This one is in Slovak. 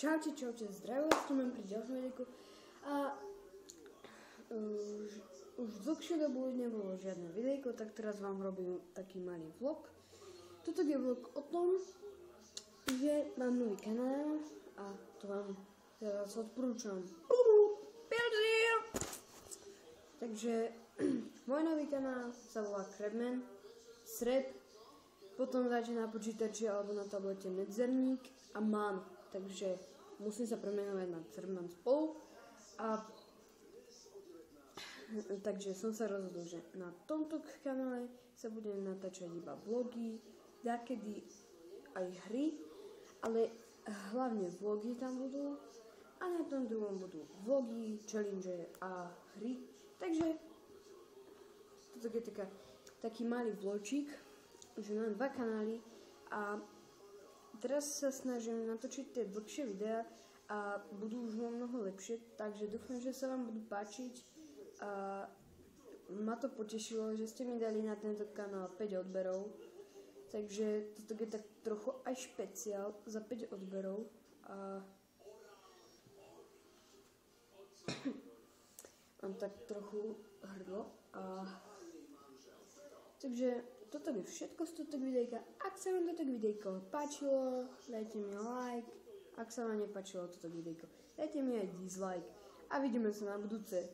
Čaute, zdravím vás, tu mám pri ďalšom videjku a už dlhšiu dobu nebolo žiadne videjko, tak teraz vám robím taký malý vlog. Toto je vlog o tom, že mám nový kanál a to vám teraz odporúčam. Takže môj nový kanál sa volá Crabman, Sreb, potom dáte na počítači alebo na tablete Medzerník a Man. Takže musím sa premenovať na Crabman spolu. A takže som sa rozhodol, že na tomto kanále sa budem natáčať iba vlogy, dakedy aj hry, ale hlavne vlogy tam budú a na tom druhom budú vlogy, challenge a hry. Takže toto je taký malý vločík, že mám dva kanály a teraz sa snažím natočiť tie dlhšie videá a budú už mnoho lepšie, takže dúfam, že sa vám budú páčiť a ma to potešilo, že ste mi dali na tento kanál 5 odberov, takže toto je tak trochu aj špeciál za 5 odberov a mám tak trochu hrdlo a takže toto je všetko z tohto videjka. Ak sa vám toto videjko páčilo, dajte mi like. Ak sa vám nepáčilo toto videjko, dajte mi aj dislike. A vidíme sa na budúce.